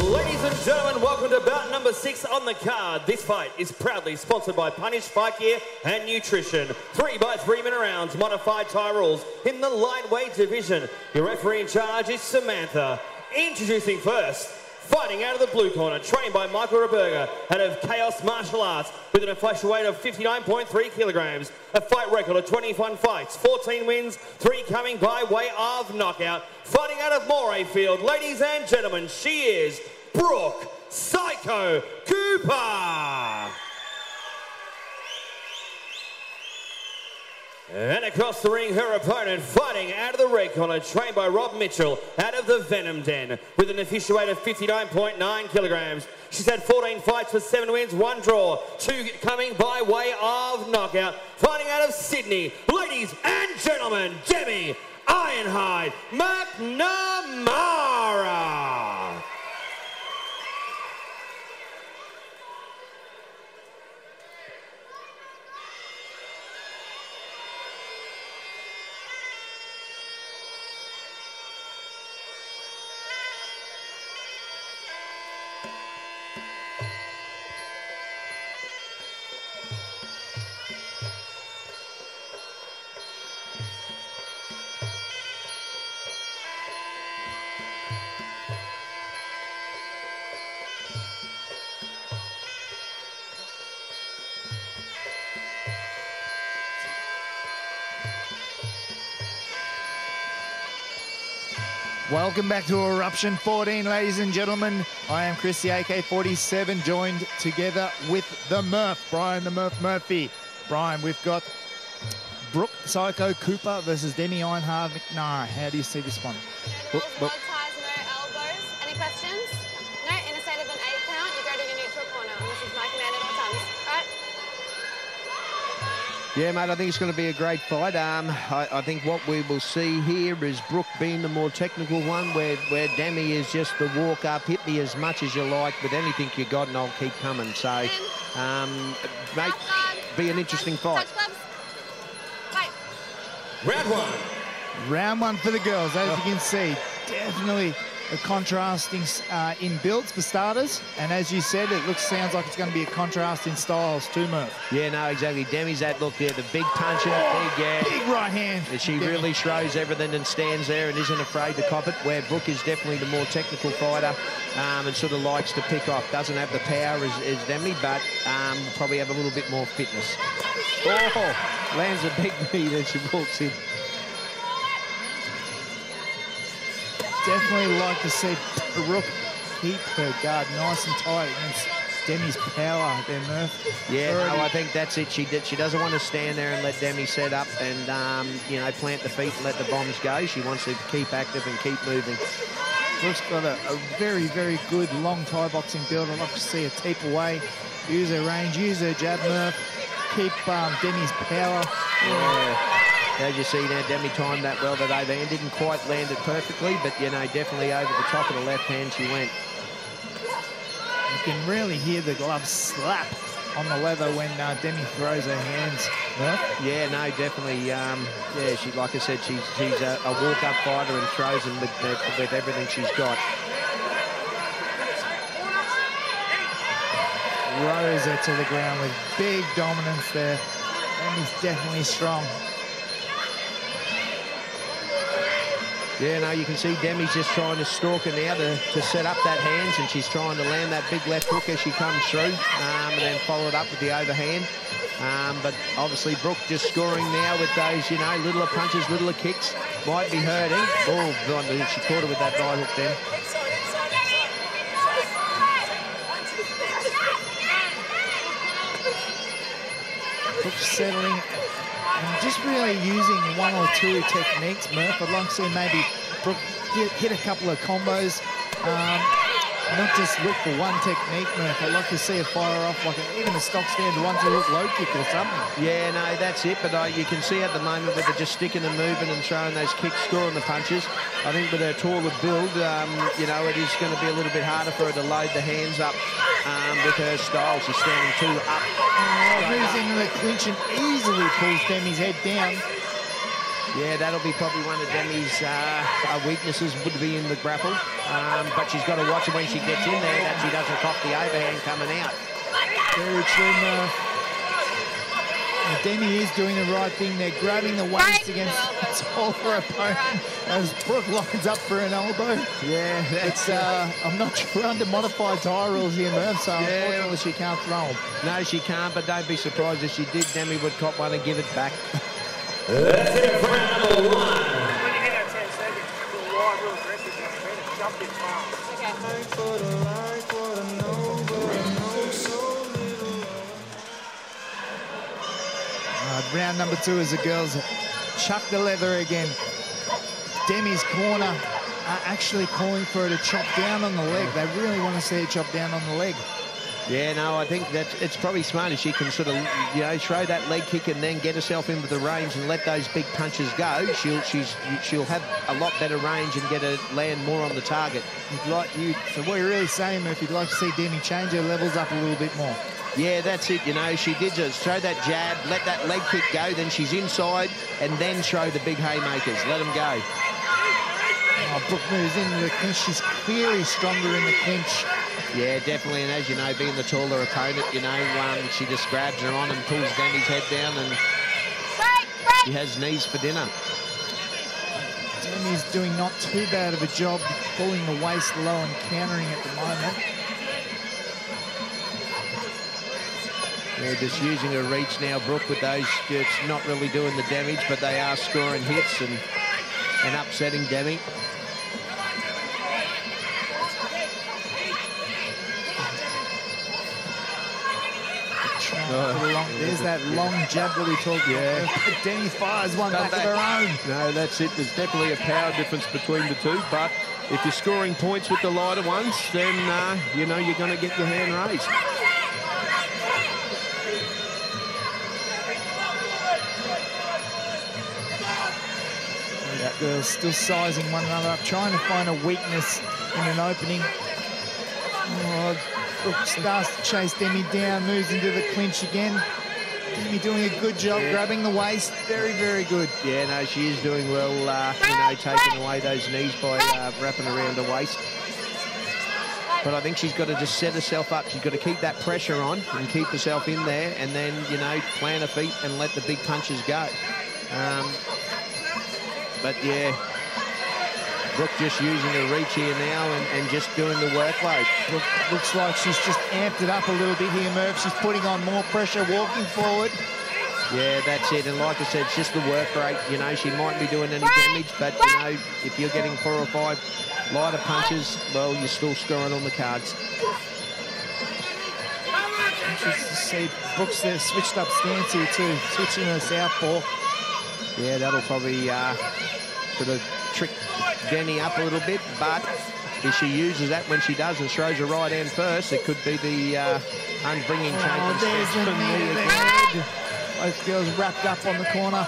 Ladies and gentlemen, welcome to bout number 6 on the card. This fight is proudly sponsored by Punish Fight Gear and Nutrition. 3x3-minute rounds, modified tie rules in the lightweight division. Your referee in charge is Samantha. Introducing first, fighting out of the blue corner, trained by Michael Roberga, out of Koas Martial Arts, with an official weight of 59.3 kilograms. A fight record of 21 fights, 14 wins, 3 coming by way of knockout. Fighting out of Morayfield, ladies and gentlemen, she is Brooke Psycho Cooper. And across the ring, her opponent, fighting out of the red corner, trained by Rob Mitchell, out of the Venom Den, with an official weight of 59.9 kilograms. She's had 14 fights for 7 wins, 1 draw, 2 coming by way of knockout. Fighting out of Sydney, ladies and gentlemen, Demi Mcnamara. Welcome back to Eruption 14, ladies and gentlemen. I am Chris, the AK-47, joined together with the Murph, Brian the Murph Murphy. Brian, we've got Brooke Psycho Cooper versus Demi Mcnamara. How do you see this one? Blood ties, no elbows. Any questions? No, in a state of an 8 count, you go to your neutral corner. And this is my command at all times. Right? Yeah, mate, I think it's going to be a great fight. I think what we will see here is Brooke being the more technical one, where Demi is just the walk up, hit me as much as you like with anything you got and I'll keep coming. So, mate, be an interesting fight. Round 1. Round 1 for the girls, as you can see. Definitely a contrasting in builds for starters, and as you said, sounds like it's going to be a contrast in styles too, Murph. Yeah, no, exactly. Demi's that look there, the big puncher, big right hand. She really throws everything and stands there and isn't afraid to cop it, where Brooke is definitely the more technical fighter and sort of likes to pick off. Doesn't have the power as Demi, but probably have a little bit more fitness. Oh, lands a big knee as she walks in. Definitely like to see Brooke keep her guard nice and tight against Demi's power there, Murph. Yeah, no, I think that's it. She doesn't want to stand there and let Demi set up and, you know, plant the feet and let the bombs go. She wants to keep active and keep moving. Brooke's got a very, very good long Thai boxing build. I'd like to see her tape away, use her range, use her jab, Murph, keep Demi's power. Yeah. As you see now, Demi timed that well that overhand. Didn't quite land it perfectly, but, you know, definitely over the top of the left hand she went. You can really hear the glove slap on the leather when Demi throws her hands. Huh? Yeah, no, definitely. Yeah, she, like I said, she's a walk-up fighter and throws them with everything she's got. Rose her to the ground with big dominance there. Demi's definitely strong. Yeah, no, you can see Demi's just trying to stalk her now to set up that hands, and she's trying to land that big left hook as she comes through, and then follow it up with the overhand. But obviously Brooke just scoring now with those, you know, littler punches, littler kicks. Might be hurting. Oh, she caught her with that right hook then. Brooke settling and just really using 1 or 2 techniques, Murph. I'd like to see maybe Brooke hit a couple of combos, not just look for one technique, Murph. I'd like to see her fire off like even a stock standard 1-2 hook low kick or something. Yeah, no, that's it. But you can see at the moment with her just sticking and moving and throwing those kicks, scoring the punches. I think with her taller build, you know, it is going to be a little bit harder for her to load the hands up with her style. She's standing too up. Moves into the clinch and easily pulls Demi's head down. Yeah, that'll be probably one of Demi's weaknesses, would be in the grapple. But she's got to watch it when she gets in there that she doesn't cop the overhand coming out. Very true, Murph. Demi is doing the right thing. They're grabbing the waist against the taller opponent as Brooke lines up for an elbow. Yeah, it's I'm not sure under modified tie rules here, Murph, so unfortunately she can't throw them. No, she can't, but don't be surprised if she did. Demi would cop one and give it back. That's it for round number 1. When you hit that 10 seconds, you'll wide real aggressive, man. Jump in fast. Round number 2 as the girls chuck the leather again. Demi's corner are actually calling for her to chop down on the leg. They really want to see her chop down on the leg. Yeah, no, I think that it's probably smart if she can sort of, you know, throw that leg kick and then get herself into the range and let those big punches go. She'll have a lot better range and get her land more on the target. So what you're really saying, Murphy, you'd like to see Demi change her levels up a little bit more. Yeah, that's it. You know, she did just throw that jab, let that leg kick go, then she's inside, and then throw the big haymakers. Let them go. Oh, Brooke moves into the clinch. She's clearly stronger in the clinch. Yeah, definitely. And as you know, being the taller opponent, you know, she just grabs her on and pulls Demi's head down, and she has knees for dinner. Demi's doing not too bad of a job pulling the waist low and countering at the moment. Yeah, just using her reach now, Brooke, with those. It's not really doing the damage, but they are scoring hits and upsetting Demi. There's that long jab that we talked about. Demi fires one back of her own. No, that's it. There's definitely a power difference between the two, but if you're scoring points with the lighter ones, then, you know, you're going to get your hand raised. That girl's still sizing one another up, trying to find a weakness in an opening. Oh, Brooke starts to chase Demi down, moves into the clinch again. Demi doing a good job grabbing the waist. Very, very good. Yeah, no, she is doing well, you know, taking away those knees by wrapping around the waist. But I think she's got to just set herself up. She's got to keep that pressure on and keep herself in there, and then, you know, plant her feet and let the big punches go. But, yeah, Brooke just using her reach here now and just doing the workload. Looks like she's just amped it up a little bit here, Murph. She's putting on more pressure, walking forward. Yeah, that's it. And like I said, it's just the work rate. You know, she mightn't be doing any damage, but, you know, if you're getting 4 or 5 lighter punches, well, you're still scoring on the cards. Interesting to see Brooks there switched up stance here too, switching her southpaw. Yeah, that'll probably sort of trick Demi up a little bit, but if she uses that when she does and throws her right hand first, it could be the unbringing change. Oh, there's the knee to the head. Both girls wrapped up on the corner.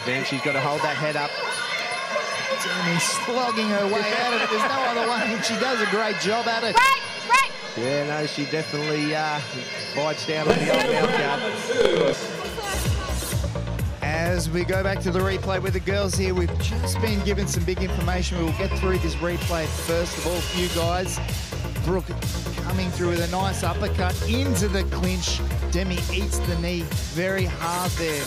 Then she's got to hold that head up. Demi slogging her way out of it. There's no other way, and she does a great job at it. Yeah, no, she definitely bites down on the old mouth guard. As we go back to the replay with the girls here, we've just been given some big information. We will get through this replay first of all for you guys. Brooke coming through with a nice uppercut into the clinch. Demi eats the knee very hard there.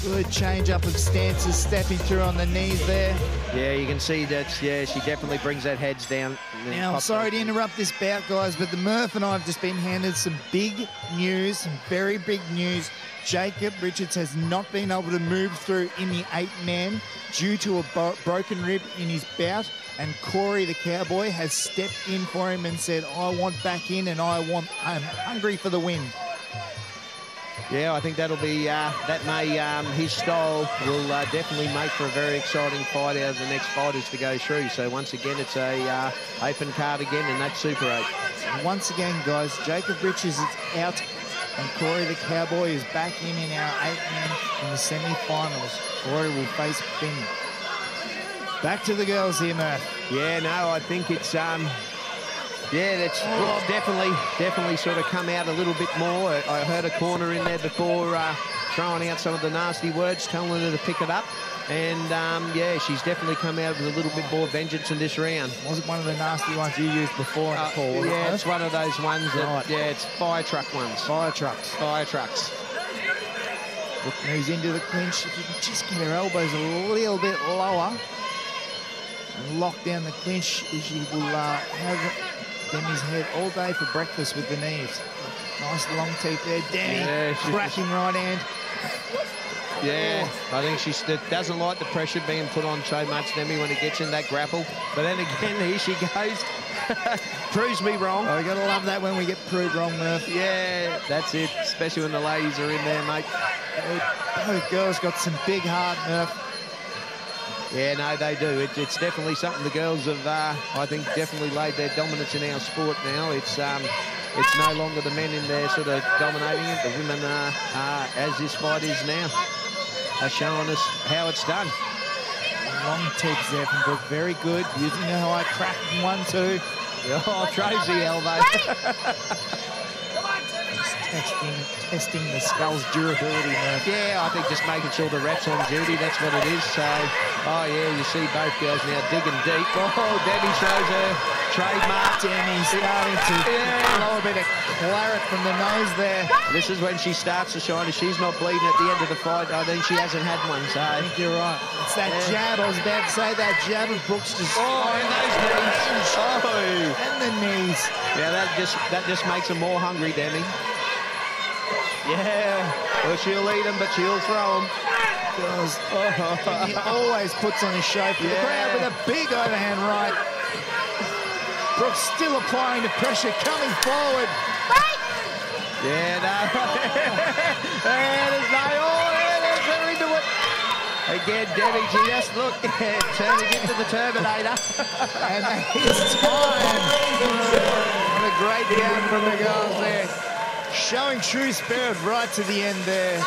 Good change up of stances, stepping through on the knees there. Yeah, you can see that, yeah, she definitely brings that heads down. Now, I'm sorry to interrupt this bout, guys, but the Murph and I have just been handed some big news, some very big news. Jacob Richards has not been able to move through in the 8-man due to a broken rib in his bout, and Corey the Cowboy has stepped in for him and said, I want back in and I'm hungry for the win. Yeah, I think that'll be, his style will definitely make for a very exciting fight out of the next fighters to go through. So once again, it's a open card again, and that's Super 8. Once again, guys, Jacob Richards is out, and Corey the Cowboy is back in our 8-man in the semi-finals. Corey will face Benny. Back to the girls here, Murph. Yeah, no, I think it's Yeah, that's definitely sort of come out a little bit more. I heard a corner in there before throwing out some of the nasty words, telling her to pick it up. And, yeah, she's definitely come out with a little bit more vengeance in this round. Was it one of the nasty ones you used before? Yeah, it's one of those ones that, yeah, it's fire truck ones. Fire trucks. Fire trucks. Brooke moves into the clinch. If you can just get her elbows a little bit lower and lock down the clinch, she will have Demi's head all day for breakfast with the knees. Nice long teeth there. Demi cracking right hand. Yeah, I think she doesn't like the pressure being put on so much, Demi, when it gets in that grapple. But then again, here she goes. Proves me wrong. Oh, you gotta love that when we get proved wrong, Murph. Yeah, that's it, especially when the ladies are in there, mate. Both girls got some big heart, Murph. Yeah, no, they do. It's definitely something the girls have, I think, definitely laid their dominance in our sport now. It's no longer the men in there sort of dominating it. The women are, as this fight is now, are showing us how it's done. Long teeth there from Brooke. Very good. Using the high crack. 1-2. Oh, throws the elbow. Testing the skull's durability, Murph. Yeah, I think just making sure the rap's on duty, that's what it is. So, oh yeah, you see both girls now digging deep. Oh, Demi shows her trademark. Demi starting to blow a bit of claret from the nose there. This is when she starts to shine. If she's not bleeding at the end of the fight, I think she hasn't had one. So I think you're right. It's that jab. I was about to say that jab of Brooks just. Oh, and those knees. Oh, and the knees. Yeah, that just makes them more hungry, Demi. Yeah, well, she'll eat them, but she'll throw them. He always puts on his show for the crowd with a big overhand right. Brooks still applying the pressure, coming forward. Yeah, no. There's they're into it. Again, Demi, she just turning into the Terminator. And that is time. What a great round from the girls there. Showing true spirit right to the end there.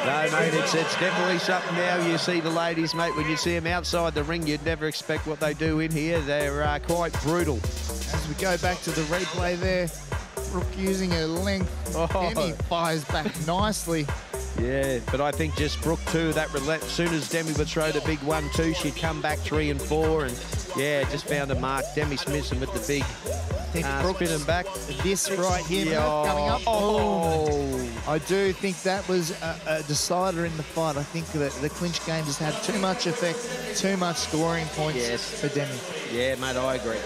No, mate, it's definitely something now. You see the ladies, mate, when you see them outside the ring, you'd never expect what they do in here. They're quite brutal. As we go back to the replay there, Brooke using her length. Demi fires back nicely. Yeah, but I think just Brooke too, as soon as Demi would throw the big 1-2, she'd come back 3 and 4, and yeah, just found a mark. Demi Smithson with the big spinning back. This right here, coming up. Oh, I do think that was a decider in the fight. I think that the clinch game just had too much effect, too much scoring points for Demi. Yeah, mate, I agree.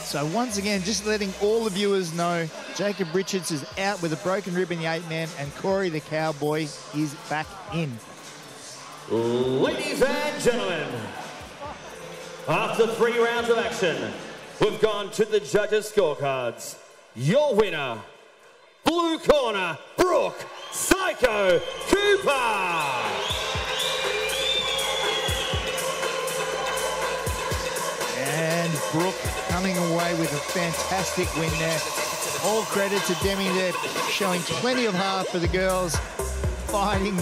So once again, just letting all the viewers know, Jacob Richards is out with a broken rib in the 8-man, and Corey the Cowboy is back in. Ladies and gentlemen, after 3 rounds of action, we've gone to the judges' scorecards. Your winner, blue corner, Brooke Psycho Cooper. And Brooke coming away with a fantastic win there. All credit to Demi there, showing plenty of heart for the girls, fighting,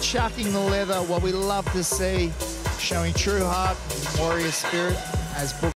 chucking the leather, what we love to see, showing true heart and warrior spirit as Brooke